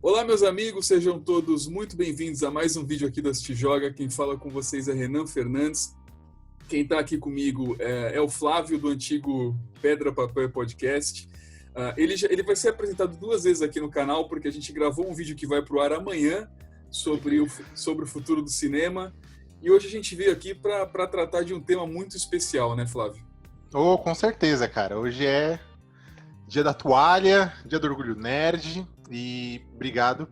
Olá, meus amigos, sejam todos muito bem-vindos a mais um vídeo aqui do Assiste Joga. Quem fala com vocês é Renan Fernandes. Quem está aqui comigo é o Flávio, do antigo Pedra, Papel Podcast. Ele vai ser apresentado 2 vezes aqui no canal, porque a gente gravou um vídeo que vai para o ar amanhã sobre o futuro do cinema. E hoje a gente veio aqui para tratar de um tema muito especial, né, Flávio? Oh, com certeza, cara. Hoje é dia da dia do orgulho nerd. E obrigado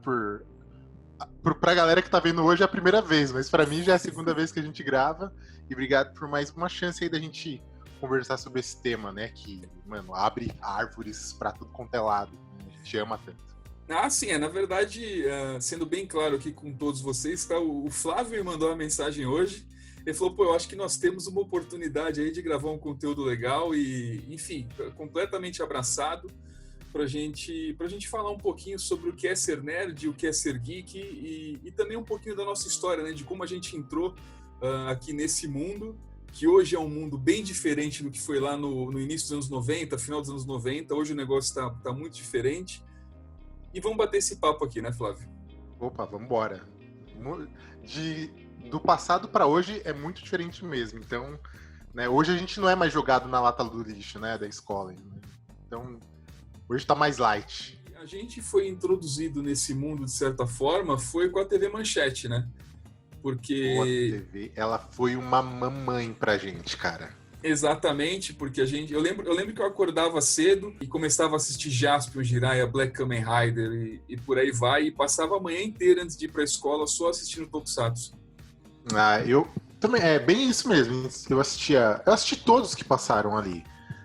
pra galera que tá vendo hoje é a primeira vez, mas pra mim já é a segunda vez que a gente grava. E obrigado por mais uma chance aí da gente conversar sobre esse tema, né? Que, mano, abre árvores pra tudo quanto é lado. A gente ama tanto. Sim, na verdade, sendo bem claro aqui com todos vocês, tá? O Flávio me mandou uma mensagem hoje. Ele falou, eu acho que nós temos uma oportunidade aí de gravar um conteúdo legal e, enfim, completamente abraçado pra gente falar um pouquinho sobre o que é ser nerd, o que é ser geek e também um pouquinho da nossa história, né? De como a gente entrou aqui nesse mundo, que hoje é um mundo bem diferente do que foi lá no início dos anos 90, final dos anos 90. Hoje o negócio tá muito diferente. E vamos bater esse papo aqui, né, Flávio? Opa, vamos embora. Do passado para hoje é muito diferente mesmo. Então, né, hoje a gente não é mais jogado na lata do lixo, né, da escola. Né? Então, hoje tá mais light. A gente foi introduzido nesse mundo, de certa forma, foi com a TV Manchete, né? Porque... A TV, ela foi uma mamãe pra gente, cara. Exatamente, porque eu lembro que eu acordava cedo e começava a assistir Jaspion, Jiraiya, Black Kamen Rider e por aí vai, e passava a manhã inteira antes de ir pra escola só assistindo Tokusatsu. Eu também, é bem isso mesmo. Eu assisti todos que passaram ali.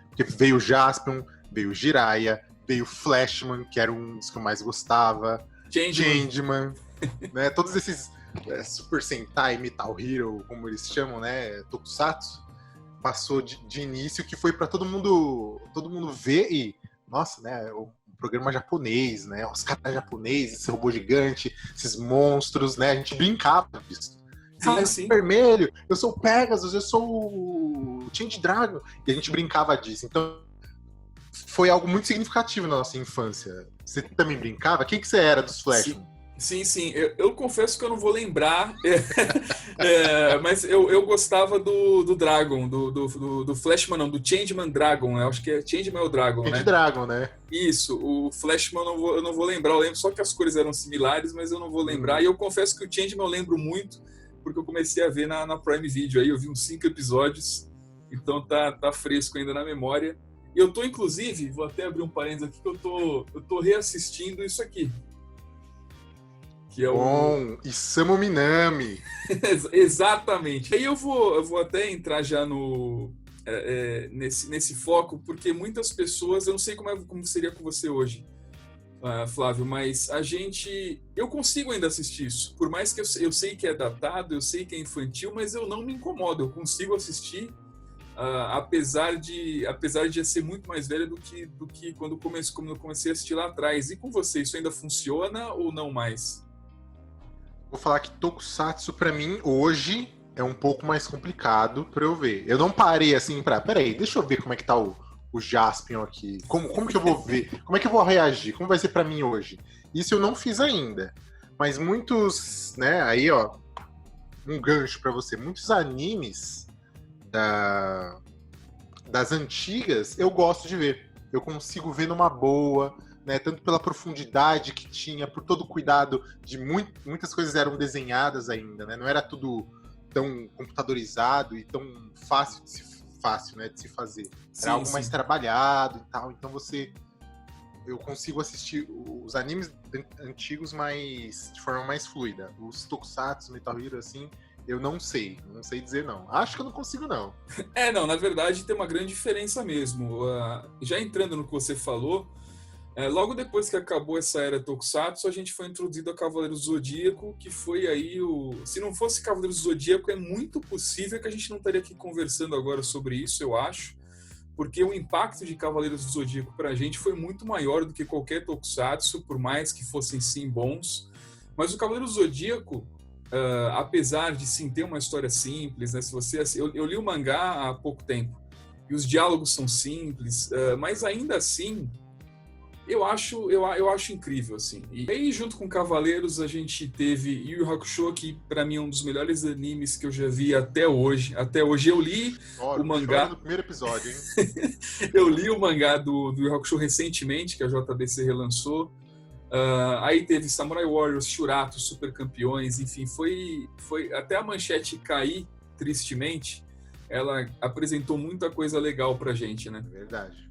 Porque veio o Jaspion, veio o Jiraiya, veio o Flashman, que era um dos que eu mais gostava. Changeman, né? Todos esses Super Sentai, Metal Hero, como eles chamam, né? Tokusatsu. Passou de início, que foi para todo mundo ver e, nossa, né, o programa japonês, né, os caras japoneses, esse robô gigante, esses monstros, né, a gente brincava disso. Sim. Vermelho, eu sou o Pegasus, eu sou o Change Dragon, e a gente brincava disso. Então, foi algo muito significativo na nossa infância. Você também brincava? Quem que você era dos Flash? Sim. Eu confesso que eu não vou lembrar, mas eu gostava do Dragon, do Flashman, não, do Changeman Dragon, né? Acho que é Changeman é o Dragon, né? Change Dragon, né? Isso, o Flashman eu não vou lembrar, eu lembro só que as cores eram similares, mas eu não vou lembrar. E eu confesso que o Changeman eu lembro muito, porque eu comecei a ver na Prime Video, aí eu vi uns 5 episódios, então tá fresco ainda na memória. E eu tô, inclusive, vou até abrir um parênteses aqui, que eu tô reassistindo isso aqui. Que é Bom, Isamu Minami. Exatamente. Aí eu vou até entrar já nesse foco, porque muitas pessoas, eu não sei como seria com você hoje, Flávio, mas eu consigo ainda assistir isso. Por mais que eu sei que é datado, eu sei que é infantil, mas eu não me incomodo, eu consigo assistir, apesar de ser muito mais velho do que quando eu comecei a assistir lá atrás. E com você, isso ainda funciona ou não mais? Vou falar que Tokusatsu, pra mim, hoje, é um pouco mais complicado pra eu ver. Eu não parei assim peraí, deixa eu ver como é que tá o Jaspion aqui. Como que eu vou ver? Como é que eu vou reagir? Como vai ser pra mim hoje? Isso eu não fiz ainda. Mas muitos, né, aí ó, um gancho pra você. Muitos animes das antigas eu gosto de ver. Eu consigo ver numa boa, né, tanto pela profundidade que tinha, por todo o cuidado de muitas coisas eram desenhadas ainda, né? Não era tudo tão computadorizado e tão fácil, né, de se fazer. Era algo mais trabalhado e tal. Então eu consigo assistir os animes antigos de forma mais fluida. Os Tokusatsu, Metal Hero, assim, eu não sei dizer não. Acho que eu não consigo não. Não, na verdade tem uma grande diferença mesmo. Já entrando no que você falou, logo depois que acabou essa era Tokusatsu, a gente foi introduzido a Cavaleiros do Zodíaco, que foi aí Se não fosse Cavaleiros do Zodíaco, é muito possível que a gente não estaria aqui conversando agora sobre isso, eu acho, porque o impacto de Cavaleiros do Zodíaco pra gente foi muito maior do que qualquer Tokusatsu, por mais que fossem sim bons. Mas o Cavaleiros do Zodíaco, apesar de sim ter uma história simples, né? Se você, eu li o mangá há pouco tempo, e os diálogos são simples, mas ainda assim eu acho incrível, assim. E aí, junto com Cavaleiros, a gente teve Yu Yu Hakusho, que pra mim é um dos melhores animes que eu já vi até hoje. Até hoje eu li o mangá. No primeiro episódio, hein? Eu li o mangá do Yu Yu Hakusho recentemente, que a JBC relançou. Aí teve Samurai Warriors, Shurato, Super Campeões, enfim, foi até a Manchete cair, tristemente, ela apresentou muita coisa legal pra gente, né? É verdade.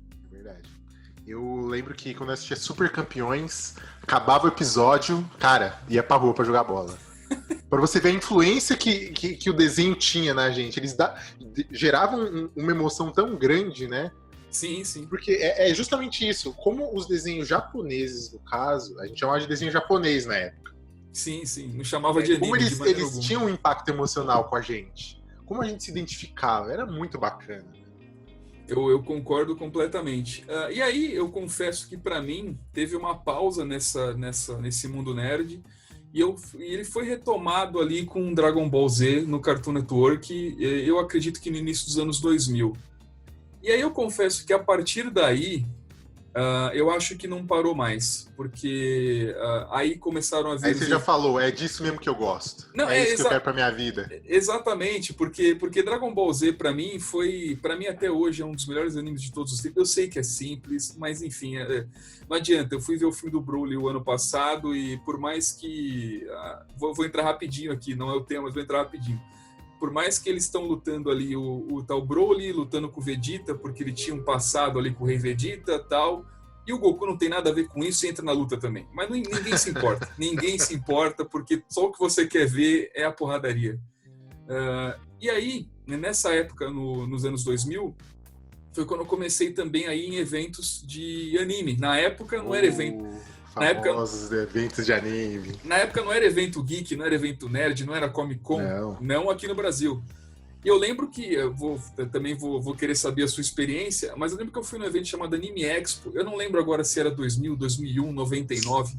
Eu lembro que quando eu assistia Super Campeões, acabava o episódio, cara, ia pra rua pra jogar bola. Pra você ver a influência que o desenho tinha na gente. Eles geravam uma emoção tão grande, né? Sim, sim. Porque é justamente isso. Como os desenhos japoneses, no caso, a gente chamava de desenho japonês na época. Sim, sim. Não chamava de anime. Como de maneira eles alguma. tinham um impacto emocional com a gente. Como a gente se identificava. Era muito bacana. Eu concordo completamente. E aí, eu confesso que pra mim teve uma pausa nesse mundo nerd e ele foi retomado ali com Dragon Ball Z no Cartoon Network, eu acredito que no início dos anos 2000. E aí eu confesso que a partir daí, eu acho que não parou mais, porque aí começaram a vir... Aí você já falou, é disso mesmo que eu gosto. Não, é isso que eu quero pra minha vida. Exatamente, porque Dragon Ball Z pra mim até hoje é um dos melhores animes de todos os tempos. Eu sei que é simples, mas enfim, não adianta. Eu fui ver o filme do Broly o ano passado e por mais que... vou entrar rapidinho aqui, não é o tema, mas vou entrar rapidinho. Por mais que eles estão lutando ali, o tal Broly lutando com o Vegeta, porque ele tinha um passado ali com o Rei Vegeta e tal, e o Goku não tem nada a ver com isso e entra na luta também. Mas ninguém se importa. Ninguém se importa, porque só o que você quer ver é a porradaria. E aí, nessa época, nos anos 2000, foi quando eu comecei também a ir em eventos de anime. Na época não era evento... Famosos eventos de anime. Na época não era evento geek, não era evento nerd, não era Comic Con, não aqui no Brasil. E eu lembro que, também vou querer saber a sua experiência, mas eu lembro que eu fui num evento chamado Anime Expo, eu não lembro agora se era 2000, 2001, 99,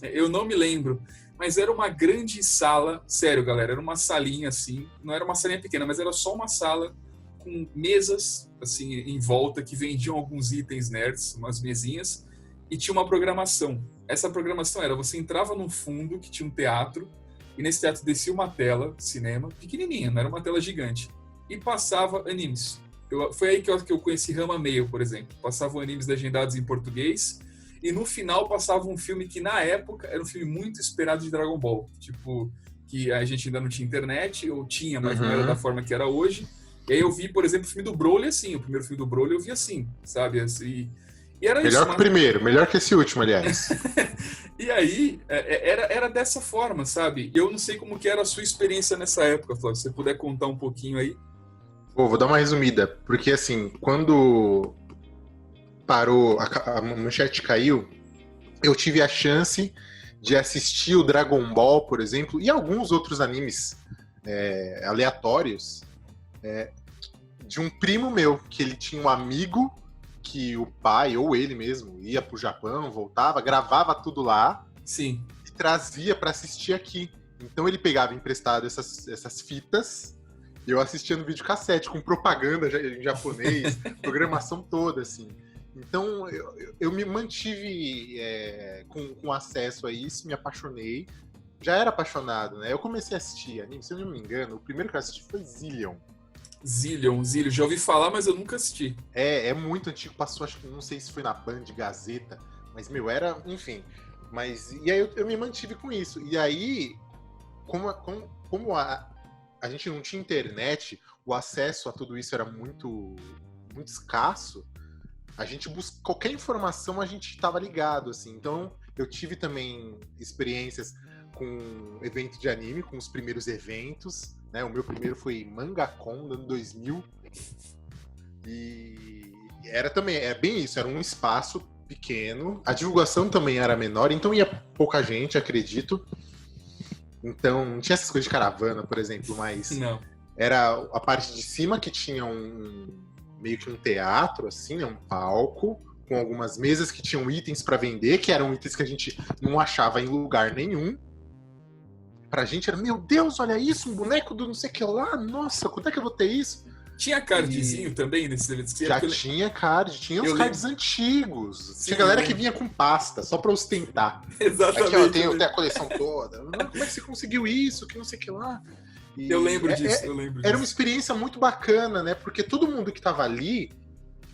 eu não me lembro, mas era uma grande sala, sério galera, era uma salinha assim, não era uma salinha pequena, mas era só uma sala com mesas assim em volta que vendiam alguns itens nerds, umas mesinhas, e tinha uma programação. Essa programação era, você entrava num fundo que tinha um teatro, e nesse teatro descia uma tela, cinema, pequenininha, não era uma tela gigante, e passava animes. Foi aí que eu conheci Ranma Meio, por exemplo. Passavam animes legendados em português, e no final passava um filme que, na época, era um filme muito esperado de Dragon Ball. Tipo, que a gente ainda não tinha internet, ou tinha, mas não era da forma que era hoje. E aí eu vi, por exemplo, o filme do Broly assim, o primeiro filme do Broly eu vi assim, sabe? Assim, e era melhor isso, que o primeiro, melhor que esse último, aliás. E aí, era dessa forma, sabe? Eu não sei como que era a sua experiência nessa época, Flávio. Se você puder contar um pouquinho aí. Vou dar uma resumida, porque assim, quando parou, a manchete caiu, eu tive a chance de assistir o Dragon Ball, por exemplo, e alguns outros animes aleatórios, de um primo meu, que ele tinha um amigo que o pai, ou ele mesmo, ia pro Japão, voltava, gravava tudo lá. Sim. E trazia para assistir aqui. Então ele pegava emprestado essas fitas e eu assistia no videocassete, com propaganda em japonês, programação toda, assim. Então eu me mantive com acesso a isso, me apaixonei. Já era apaixonado, né? Eu comecei a assistir anime, se eu não me engano, o primeiro que eu assisti foi Zillion. Zillion, já ouvi falar, mas eu nunca assisti. É muito antigo, passou, acho que não sei se foi na Band, Gazeta, mas, era, enfim. E aí eu me mantive com isso. E aí, como a gente não tinha internet, o acesso a tudo isso era muito, muito escasso, a gente qualquer informação a gente estava ligado, assim. Então, eu tive também experiências com evento de anime, com os primeiros eventos, né? O meu primeiro foi MangaCon, no ano 2000. E era também, bem isso, era um espaço pequeno. A divulgação também era menor, então ia pouca gente, acredito. Então, não tinha essas coisas de caravana, por exemplo, mas não. Era a parte de cima que tinha meio que um teatro, assim, né? Um palco, com algumas mesas que tinham itens para vender, que eram itens que a gente não achava em lugar nenhum. Pra gente era, meu Deus, olha isso, um boneco do não sei o que lá, nossa, quando é que eu vou ter isso? Tinha cardzinho também nesses eventos? Já tinha card, tinha os cards antigos. Sim, tinha galera que vinha com pasta, só pra ostentar. Exatamente. Aqui, ó, tem a coleção toda. Como é que você conseguiu isso? Que não sei o que lá. E eu lembro disso. Era uma experiência muito bacana, né? Porque todo mundo que tava ali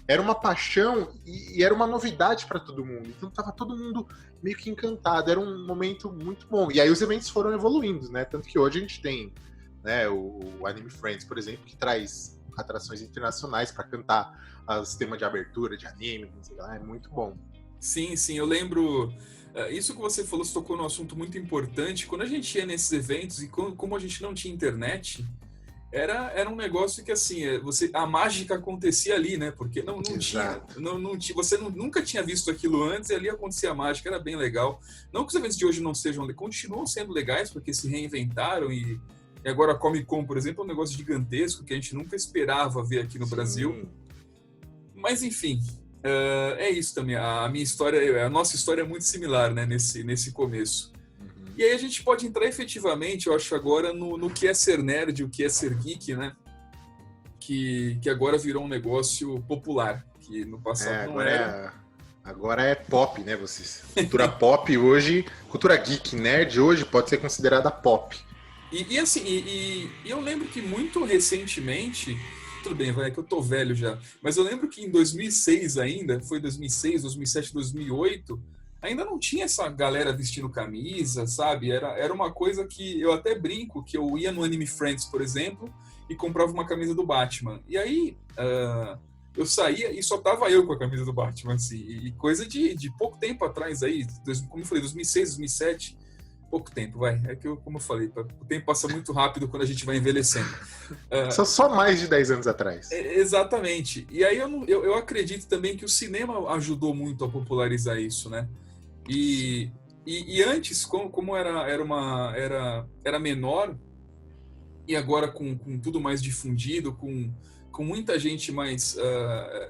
era uma paixão e era uma novidade pra todo mundo. Então tava todo mundo meio que encantado. Era um momento muito bom. E aí os eventos foram evoluindo, né? Tanto que hoje a gente tem, né, o Anime Friends, por exemplo, que traz atrações internacionais para cantar os temas de abertura de anime, não sei lá, é muito bom. Sim, eu lembro. Isso que você falou, você tocou num assunto muito importante. Quando a gente ia nesses eventos e como a gente não tinha internet, era um negócio que assim, a mágica acontecia ali, né? Porque não tinha, você nunca tinha visto aquilo antes e ali acontecia a mágica, era bem legal. Não que os eventos de hoje não sejam, continuam sendo legais porque se reinventaram e agora a Comic Con, por exemplo, é um negócio gigantesco que a gente nunca esperava ver aqui no Brasil. Mas, enfim, é isso também. A nossa história é muito similar, né, nesse começo. Uhum. E aí a gente pode entrar efetivamente, eu acho, agora no que é ser nerd, o que é ser geek, né? Que agora virou um negócio popular, que no passado não era. Agora é pop, né, vocês? Cultura pop hoje, cultura geek, nerd hoje pode ser considerada pop. E assim, eu lembro que muito recentemente, tudo bem, vai, é que eu tô velho já, mas eu lembro que em 2006 ainda, foi 2006, 2007, 2008, ainda não tinha essa galera vestindo camisa, sabe? Era uma coisa que eu até brinco, que eu ia no Anime Friends, por exemplo, e comprava uma camisa do Batman. E aí, eu saía e só tava eu com a camisa do Batman, assim, e coisa de pouco tempo atrás aí, como eu falei, 2006, 2007... pouco tempo, vai. É que, como eu falei, o tempo passa muito rápido quando a gente vai envelhecendo. Só mais de 10 anos atrás. Exatamente. E aí eu acredito também que o cinema ajudou muito a popularizar isso, né? E antes, como era menor, e agora com tudo mais difundido, com muita gente mais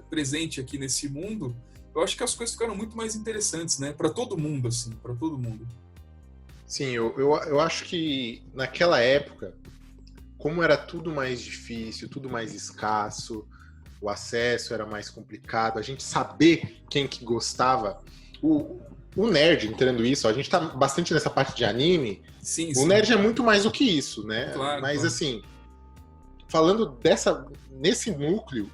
presente aqui nesse mundo, eu acho que as coisas ficaram muito mais interessantes, né? Para todo mundo, assim, para todo mundo. Sim, eu acho que naquela época, como era tudo mais difícil, tudo mais escasso, o acesso era mais complicado, a gente saber quem que gostava, o nerd, entrando isso, a gente tá bastante nessa parte de anime, sim. O nerd é muito mais do que isso, né? Claro, mas claro. Assim, falando nesse núcleo,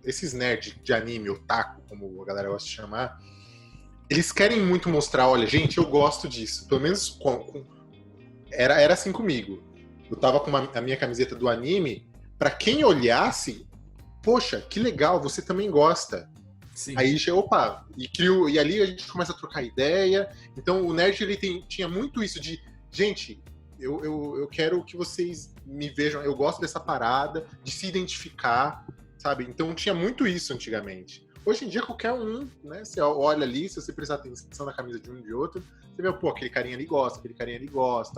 esses nerds de anime, otaku, como a galera gosta de chamar, eles querem muito mostrar, olha, gente, eu gosto disso. Pelo menos era assim comigo. Eu tava com a minha camiseta do anime, pra quem olhasse, poxa, que legal, você também gosta. Sim. Aí, opa, e ali a gente começa a trocar ideia. Então o nerd, ele tinha muito isso de, gente, eu quero que vocês me vejam, eu gosto dessa parada, de se identificar, sabe? Então tinha muito isso antigamente. Hoje em dia, qualquer um, né? Você olha ali, se você prestar atenção na camisa de um e de outro, você vê, pô, aquele carinha ali gosta,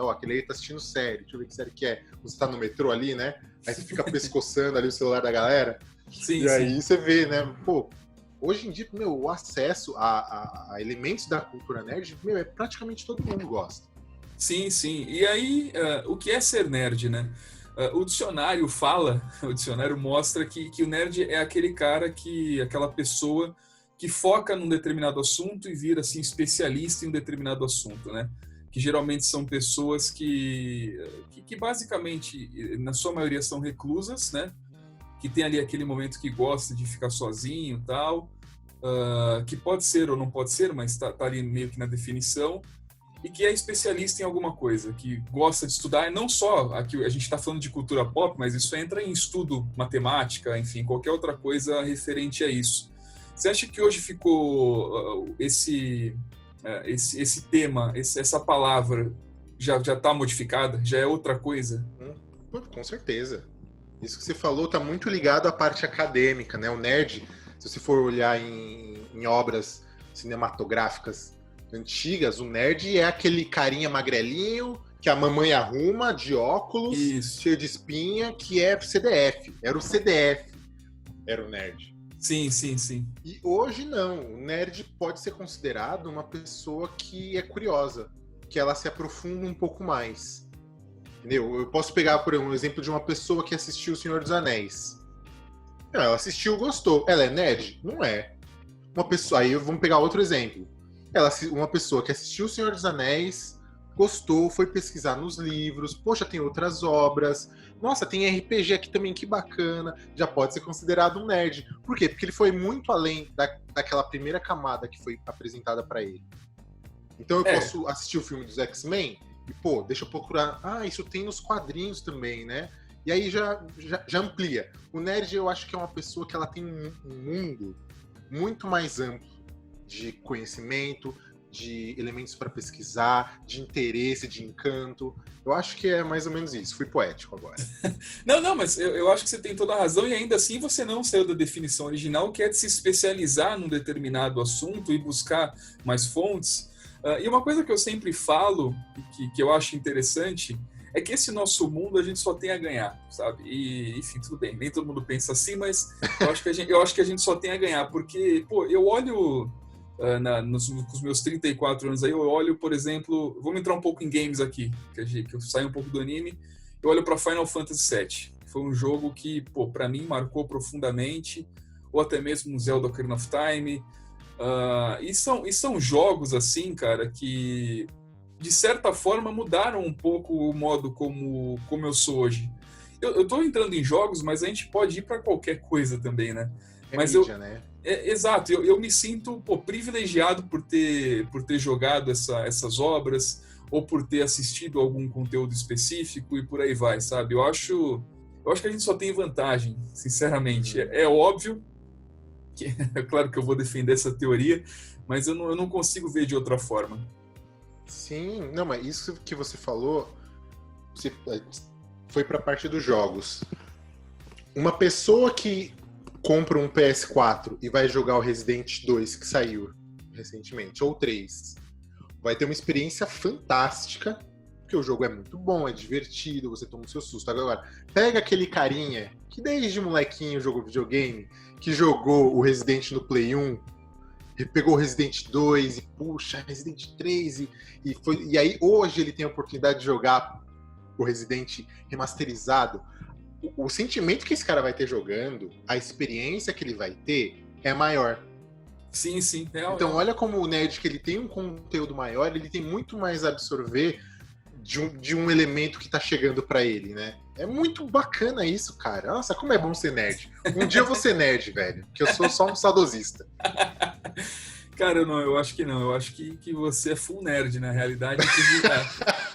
ó, aquele aí tá assistindo série, deixa eu ver que série que é. Você tá no metrô ali, né? Aí você fica pescoçando ali o celular da galera. Sim, e aí você vê, né? Pô, hoje em dia, o acesso a elementos da cultura nerd, é praticamente todo mundo gosta. Sim. E aí, o que é ser nerd, né? O dicionário mostra que o nerd é aquele cara aquela pessoa que foca num determinado assunto e vira assim, especialista em um determinado assunto, né? Que geralmente são pessoas que basicamente, na sua maioria, são reclusas, né? Que tem ali aquele momento que gosta de ficar sozinho e tal, que pode ser ou não pode ser, mas tá ali meio que na definição, e que é especialista em alguma coisa, que gosta de estudar, não só aqui a gente está falando de cultura pop, mas isso entra em estudo, matemática, enfim, qualquer outra coisa referente a isso. Você acha que hoje ficou esse tema, essa palavra já está modificada? Já é outra coisa? Com certeza. Isso que você falou está muito ligado à parte acadêmica, né? O nerd, se você for olhar em obras cinematográficas antigas, o nerd é aquele carinha magrelinho que a mamãe arruma, de óculos, cheio de espinha, que é CDF. Era o CDF, era o nerd. Sim. E hoje não. O nerd pode ser considerado uma pessoa que é curiosa, que ela se aprofunda um pouco mais. Entendeu? Eu posso pegar, por um exemplo de uma pessoa que assistiu O Senhor dos Anéis. Não, ela assistiu, gostou. Ela é nerd? Não é. Uma pessoa, aí vamos pegar outro exemplo. Uma pessoa que assistiu O Senhor dos Anéis, gostou, foi pesquisar nos livros, poxa, tem outras obras, nossa, tem RPG aqui também, que bacana, já pode ser considerado um nerd. Por quê? Porque ele foi muito além daquela primeira camada que foi apresentada para ele. Então eu posso assistir o filme dos X-Men e, pô, deixa eu procurar. Ah, isso tem nos quadrinhos também, né? E aí já amplia. O nerd, eu acho que é uma pessoa que ela tem um mundo muito mais amplo de conhecimento, de elementos para pesquisar, de interesse, de encanto. Eu acho que é mais ou menos isso. Fui poético agora. Não, mas eu acho que você tem toda a razão e ainda assim você não saiu da definição original, que é de se especializar num determinado assunto e buscar mais fontes. E uma coisa que eu sempre falo, que eu acho interessante, é que esse nosso mundo a gente só tem a ganhar, sabe? E, enfim, tudo bem, nem todo mundo pensa assim, mas eu acho que a gente só tem a ganhar, porque, pô, eu olho com os meus 34 anos aí, eu olho, por exemplo, vamos entrar um pouco em games aqui, que eu saio um pouco do anime, eu olho para Final Fantasy VII, que foi um jogo que, pô, para mim marcou profundamente, ou até mesmo Zelda Ocarina of Time, e são jogos assim, cara, que de certa forma mudaram um pouco o modo como eu sou hoje. Eu tô entrando em jogos, mas a gente pode ir para qualquer coisa também, né? Mas mídia, né? Exato, eu me sinto, pô, privilegiado por ter jogado essas obras, ou por ter assistido algum conteúdo específico e por aí vai, sabe? Eu acho que a gente só tem vantagem, sinceramente. É óbvio que é claro que eu vou defender essa teoria, mas eu não consigo ver de outra forma. Sim, não, mas isso que você falou foi para a parte dos jogos. Uma pessoa que compra um PS4 e vai jogar o Resident 2 que saiu recentemente, ou 3, vai ter uma experiência fantástica, porque o jogo é muito bom, é divertido, você toma o seu susto. Agora, pega aquele carinha que desde molequinho jogou videogame, que jogou o Resident no Play 1, e pegou o Resident 2 e puxa, Resident 3 e aí hoje ele tem a oportunidade de jogar o Resident remasterizado. O sentimento que esse cara vai ter jogando, a experiência que ele vai ter é maior. Sim, real. Então olha como o nerd, que ele tem um conteúdo maior, ele tem muito mais a absorver de um elemento que tá chegando pra ele, né? É muito bacana isso, cara. Nossa, como é bom ser nerd. Um dia eu vou ser nerd, velho, que eu sou só um saudosista. Cara, eu acho que não. Eu acho que você é full nerd, na realidade.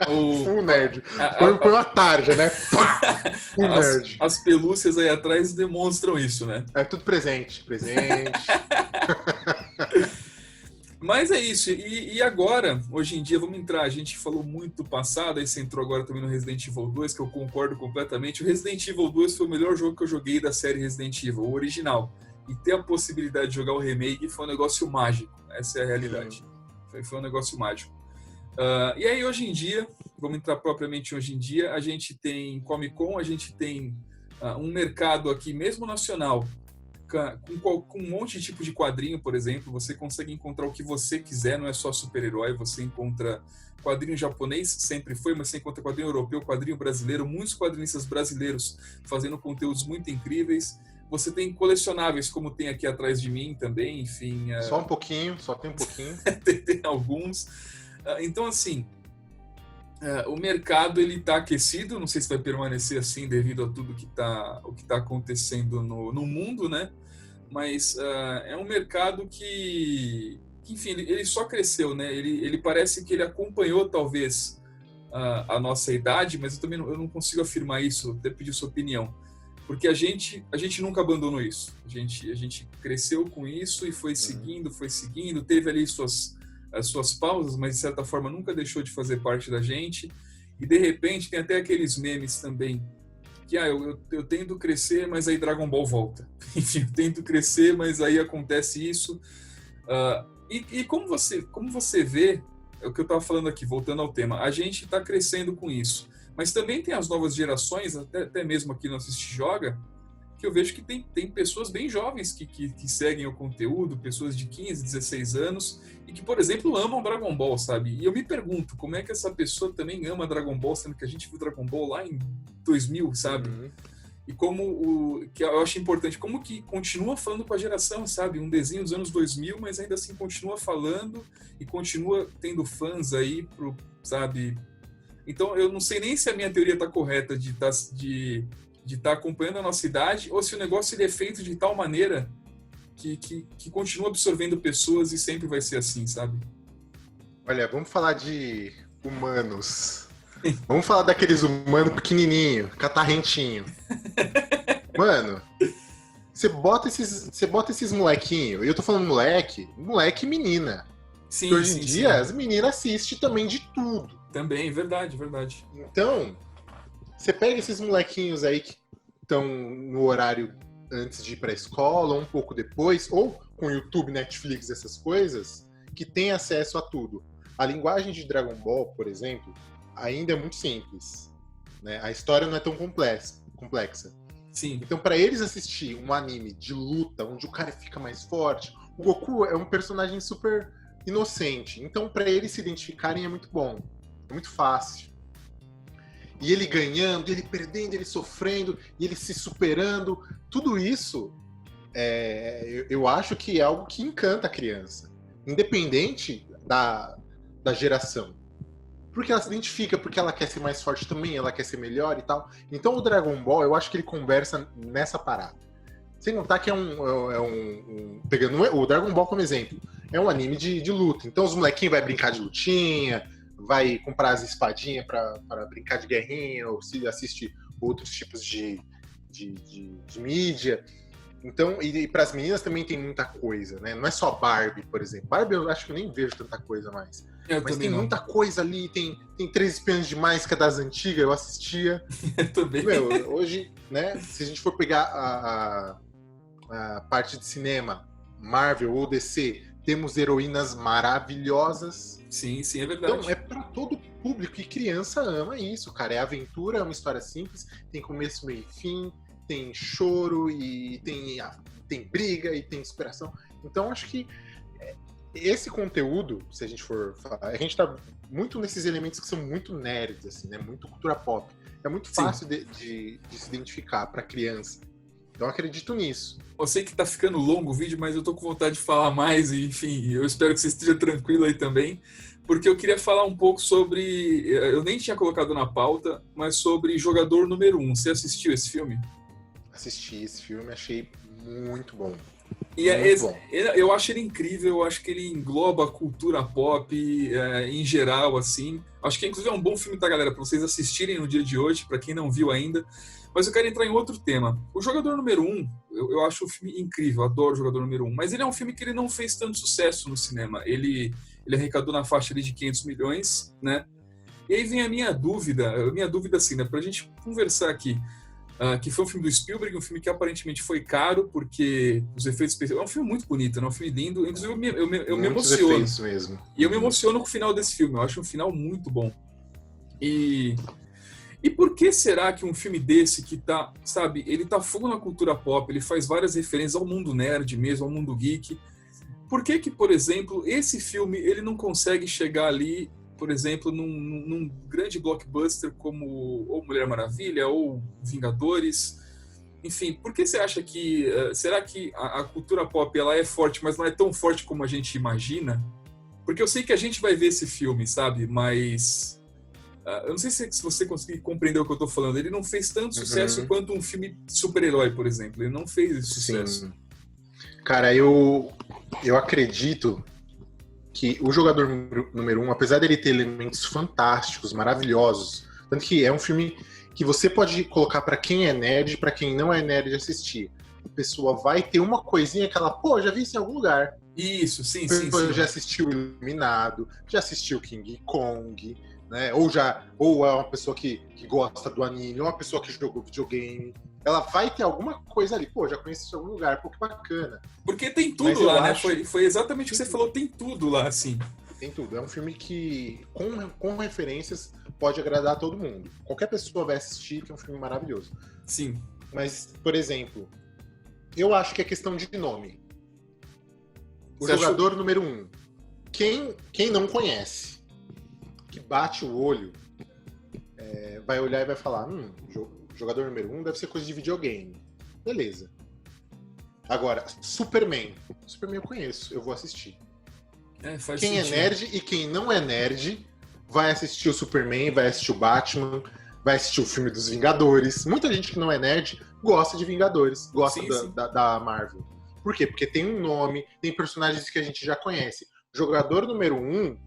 Full nerd. Foi uma tarja, né? Full nerd. As pelúcias aí atrás demonstram isso, né? É tudo presente. Mas é isso. E agora, hoje em dia, vamos entrar. A gente falou muito do passado, aí você entrou agora também no Resident Evil 2, que eu concordo completamente. O Resident Evil 2 foi o melhor jogo que eu joguei da série Resident Evil, o original. E ter a possibilidade de jogar o remake foi um negócio mágico. Essa é a realidade. Foi um negócio mágico. E aí, hoje em dia, vamos entrar propriamente hoje em dia, a gente tem Comic Con, a gente tem um mercado aqui, mesmo nacional, com um monte de tipo de quadrinho, por exemplo. Você consegue encontrar o que você quiser, não é só super-herói, você encontra quadrinho japonês, sempre foi, mas você encontra quadrinho europeu, quadrinho brasileiro, muitos quadrinistas brasileiros fazendo conteúdos muito incríveis. Você tem colecionáveis, como tem aqui atrás de mim também, enfim... Só tem um pouquinho. tem alguns. Então, assim, o mercado ele está aquecido, não sei se vai permanecer assim devido a tudo que está acontecendo no mundo, né? Mas é um mercado que enfim, ele só cresceu, né? Ele parece que ele acompanhou, talvez, a nossa idade, mas eu também não consigo afirmar isso, até pedir sua opinião. Porque a gente nunca abandonou isso. A gente cresceu com isso e foi seguindo, teve ali as suas pausas, mas de certa forma nunca deixou de fazer parte da gente. E de repente tem até aqueles memes também, que eu tento crescer, mas aí Dragon Ball volta. Enfim, eu tento crescer, mas aí acontece isso. E como você vê, é o que eu estava falando aqui, voltando ao tema, a gente está crescendo com isso. Mas também tem as novas gerações, até mesmo aqui no Assiste Joga, que eu vejo que tem pessoas bem jovens que seguem o conteúdo, pessoas de 15, 16 anos, e que, por exemplo, amam Dragon Ball, sabe? E eu me pergunto, como é que essa pessoa também ama Dragon Ball, sendo que a gente viu Dragon Ball lá em 2000, sabe? E que eu acho importante, como que continua falando com a geração, sabe? Um desenho dos anos 2000, mas ainda assim continua falando e continua tendo fãs aí, sabe? Então, eu não sei nem se a minha teoria está correta de estar acompanhando a nossa idade, ou se o negócio ele é feito de tal maneira que continua absorvendo pessoas e sempre vai ser assim, sabe? Olha, vamos falar de humanos. Vamos falar daqueles humanos pequenininho, catarrentinho. Mano, você bota esses molequinhos, e eu tô falando moleque e menina. Sim, Porque hoje em dia as meninas assistem também de tudo. Também, verdade, verdade. Então, você pega esses molequinhos aí que estão no horário antes de ir pra escola, ou um pouco depois, ou com YouTube, Netflix, essas coisas, que tem acesso a tudo. A linguagem de Dragon Ball, por exemplo, ainda é muito simples, né? A história não é tão complexa. Sim. Então, para eles assistir um anime de luta, onde o cara fica mais forte, o Goku é um personagem super inocente. Então, para eles se identificarem é muito bom. É muito fácil. E ele ganhando, ele perdendo, ele sofrendo, e ele se superando. Tudo isso, eu acho que é algo que encanta a criança. Independente da geração. Porque ela se identifica, porque ela quer ser mais forte também, ela quer ser melhor e tal. Então o Dragon Ball, eu acho que ele conversa nessa parada. Sem contar que pegando o Dragon Ball como exemplo, é um anime de luta. Então os molequinhos vai brincar de lutinha, vai comprar as espadinhas para brincar de guerrinha, ou se assiste outros tipos de mídia. Então, e para as meninas também tem muita coisa, né? Não é só Barbie, por exemplo. Barbie eu acho que eu nem vejo tanta coisa mais. Mas tem muita coisa ali, tem Três Espiãs Demais, que é das antigas, eu assistia. Eu também. Meu, hoje, né, se a gente for pegar a parte de cinema, Marvel ou DC, temos heroínas maravilhosas. Sim, é verdade. Então, é para todo público, e criança ama isso, cara. É aventura, é uma história simples, tem começo, meio e fim, tem choro, e tem briga, e tem inspiração. Então, acho que esse conteúdo, se a gente for falar, a gente tá muito nesses elementos que são muito nerds, assim, né? Muito cultura pop. É muito fácil de se identificar para criança. Então, eu acredito nisso. Eu sei que tá ficando longo o vídeo, mas eu tô com vontade de falar mais, e, enfim, eu espero que você esteja tranquilo aí também, porque eu queria falar um pouco sobre, eu nem tinha colocado na pauta, mas sobre Jogador Número 1. Você assistiu esse filme? Assisti esse filme, achei muito bom. E eu acho ele incrível, eu acho que ele engloba a cultura pop em geral, assim. Acho que inclusive é um bom filme, tá, galera, para vocês assistirem no dia de hoje, para quem não viu ainda. Mas eu quero entrar em outro tema. O Jogador Número 1, eu acho um filme incrível, adoro o Jogador Número 1, mas ele é um filme que ele não fez tanto sucesso no cinema. Ele arrecadou na faixa ali de 500 milhões, né? E aí vem a minha dúvida assim, né, pra gente conversar aqui. Que foi um filme do Spielberg, um filme que aparentemente foi caro, porque os efeitos especiais... É um filme muito bonito, né? Um filme lindo. Inclusive, eu me emociono. Mesmo. E eu me emociono com o final desse filme. Eu acho um final muito bom. E por que será que um filme desse que tá, sabe, ele tá fogo na cultura pop, ele faz várias referências ao mundo nerd mesmo, ao mundo geek. Por que, por exemplo, esse filme, ele não consegue chegar ali, por exemplo, num grande blockbuster como ou Mulher Maravilha ou Vingadores? Enfim, por que você acha que... será que a cultura pop ela é forte, mas não é tão forte como a gente imagina? Porque eu sei que a gente vai ver esse filme, sabe? Mas... eu não sei se você conseguir compreender o que eu tô falando. Ele não fez tanto sucesso quanto um filme super-herói, por exemplo. Ele não fez esse sucesso. Sim. Cara, eu acredito que o Jogador Número 1, apesar dele ter elementos fantásticos, maravilhosos, tanto que é um filme que você pode colocar para quem é nerd, para quem não é nerd assistir. A pessoa vai ter uma coisinha que ela, já vi isso em algum lugar. Isso, sim. Já assistiu Iluminado, já assistiu King Kong, né? Ou é uma pessoa que gosta do anime, ou uma pessoa que jogou videogame. Ela vai ter alguma coisa ali. Já conheço isso em algum lugar. Que bacana. Porque tem tudo lá, né? Foi exatamente o que você falou. Tem tudo lá, assim. Tem tudo. É um filme que, com referências, pode agradar a todo mundo. Qualquer pessoa vai assistir, que é um filme maravilhoso. Sim. Mas, por exemplo, eu acho que é questão de nome. O Você jogador número 1. Quem não conhece, que bate o olho, vai olhar e vai falar, jogador número 1 deve ser coisa de videogame. Beleza. Agora, Superman. Superman eu conheço, eu vou assistir. Faz Quem sentido. é nerd e quem não é nerd vai assistir o Superman, vai assistir o Batman, vai assistir o filme dos Vingadores. Muita gente que não é nerd gosta de Vingadores, gosta Sim. da Marvel. Por quê? Porque tem um nome, tem personagens que a gente já conhece. O jogador número 1,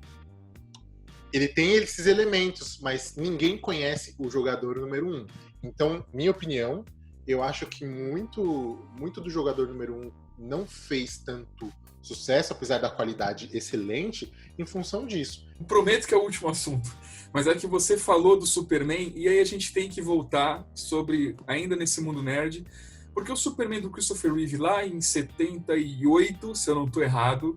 ele tem esses elementos, mas ninguém conhece o jogador número 1. Então, minha opinião, eu acho que muito do jogador número 1 não fez tanto sucesso, apesar da qualidade excelente, em função disso. Prometo que é o último assunto, mas é que você falou do Superman, e aí a gente tem que voltar sobre, ainda nesse mundo nerd, porque o Superman do Christopher Reeve lá em 78, se eu não estou errado,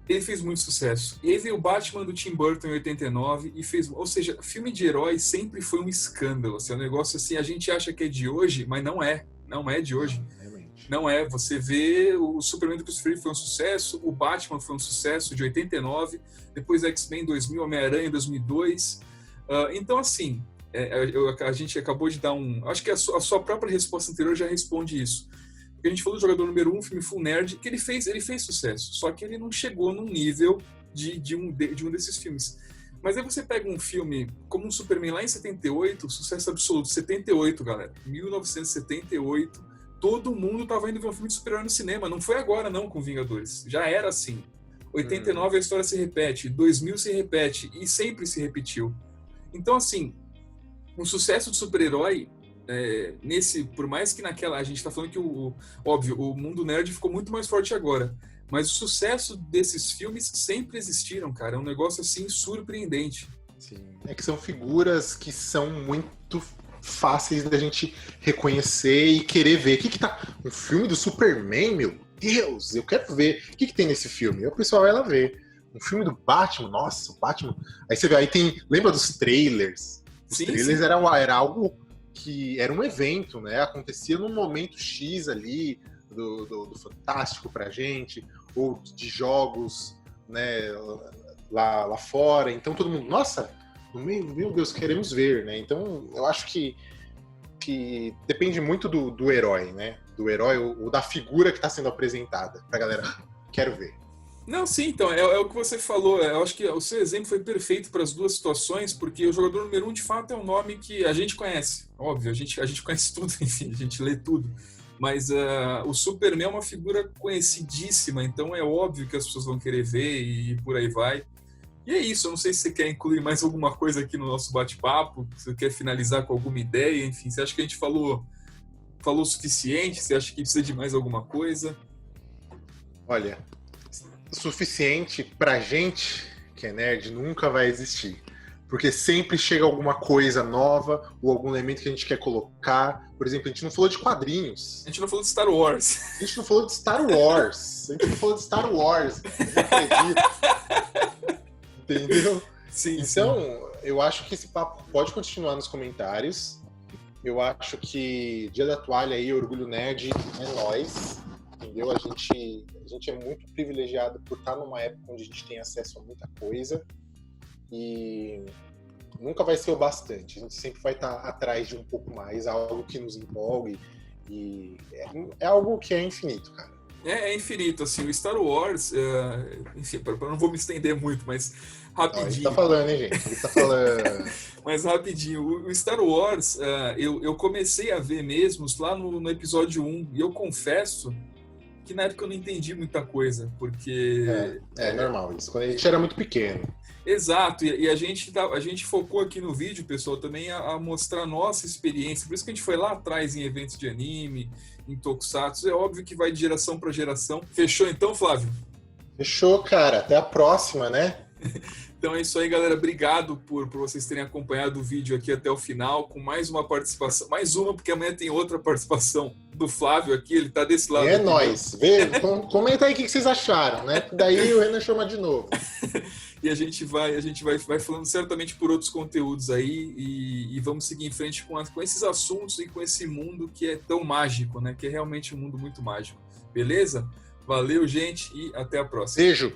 ele fez muito sucesso. E aí veio o Batman do Tim Burton em 89 e fez... Ou seja, filme de herói sempre foi um escândalo. Assim, é um negócio assim, a gente acha que é de hoje, mas não é. Não é de hoje. Não é. Você vê o Superman do Christopher Reeve foi um sucesso, o Batman foi um sucesso de 89, depois X-Men 2000, Homem-Aranha 2002. Então, assim, a gente acabou de dar um... Acho que a sua própria resposta anterior já responde isso. Porque a gente falou do jogador número 1, filme Full Nerd, que ele fez sucesso, só que ele não chegou num nível de um desses filmes. Mas aí você pega um filme como um Superman lá em 78, sucesso absoluto, 78, galera, 1978, todo mundo tava indo ver um filme de super-herói no cinema, não foi agora não com Vingadores, já era assim. 89 a história se repete, 2000 se repete e sempre se repetiu. Então assim, o sucesso de super-herói por mais que naquela, a gente tá falando que óbvio, o mundo nerd ficou muito mais forte agora, mas o sucesso desses filmes sempre existiram, cara, é um negócio assim surpreendente. Sim. É que são figuras que são muito fáceis da gente reconhecer e querer ver. O que tá... Um filme do Superman, meu Deus, eu quero ver. O que tem nesse filme? Aí o pessoal vai lá ver. Um filme do Batman, nossa, o Batman... Aí você vê, aí tem... Lembra dos trailers? Os trailers era algo que era um evento, né? Acontecia num momento X ali do Fantástico pra gente, ou de jogos, né, lá fora. Então todo mundo, nossa, meu Deus, queremos ver, né? Então eu acho que depende muito do herói, né? Do herói ou da figura que está sendo apresentada pra galera, quero ver. Não, sim, então, é o que você falou. Eu acho que o seu exemplo foi perfeito para as duas situações, porque o jogador número 1, de fato, é um nome que a gente conhece. Óbvio, a gente conhece tudo, enfim, a gente lê tudo. Mas o Superman é uma figura conhecidíssima, então é óbvio que as pessoas vão querer ver e por aí vai. E é isso, eu não sei se você quer incluir mais alguma coisa aqui no nosso bate-papo, se você quer finalizar com alguma ideia, enfim, você acha que a gente falou o suficiente? Você acha que precisa de mais alguma coisa? Olha... suficiente pra gente que é nerd nunca vai existir. Porque sempre chega alguma coisa nova ou algum elemento que a gente quer colocar. Por exemplo, a gente não falou de quadrinhos. A gente não falou de Star Wars. A gente não falou de Star Wars. A gente não falou de Star Wars. Não acredito. Entendeu? Sim, então, sim. Eu acho que esse papo pode continuar nos comentários. Eu acho que Dia da Toalha aí, Orgulho Nerd, é nóis. Entendeu? A gente é muito privilegiado por estar numa época onde a gente tem acesso a muita coisa e nunca vai ser o bastante. A gente sempre vai estar atrás de um pouco mais, algo que nos empolgue e é algo que é infinito, cara. É infinito, assim, o Star Wars, enfim, eu não vou me estender muito, mas rapidinho. Ele tá falando, hein, gente? Ele tá falando. Mas rapidinho, o Star Wars, eu comecei a ver mesmo lá no episódio 1, e eu confesso que na época eu não entendi muita coisa, porque... É normal isso, quando a gente era muito pequeno. Exato, e a gente focou aqui no vídeo, pessoal, também a mostrar a nossa experiência, por isso que a gente foi lá atrás em eventos de anime, em tokusatsu, é óbvio que vai de geração para geração. Fechou então, Flávio? Fechou, cara, até a próxima, né? Então é isso aí, galera. Obrigado por vocês terem acompanhado o vídeo aqui até o final, com mais uma participação, mais uma, porque amanhã tem outra participação do Flávio aqui, ele tá desse lado. É nóis. Comenta aí o que vocês acharam, né? Daí o Renan chama de novo. E a gente vai falando certamente por outros conteúdos aí e vamos seguir em frente com esses assuntos e com esse mundo que é tão mágico, né? Que é realmente um mundo muito mágico. Beleza? Valeu, gente, e até a próxima. Beijo!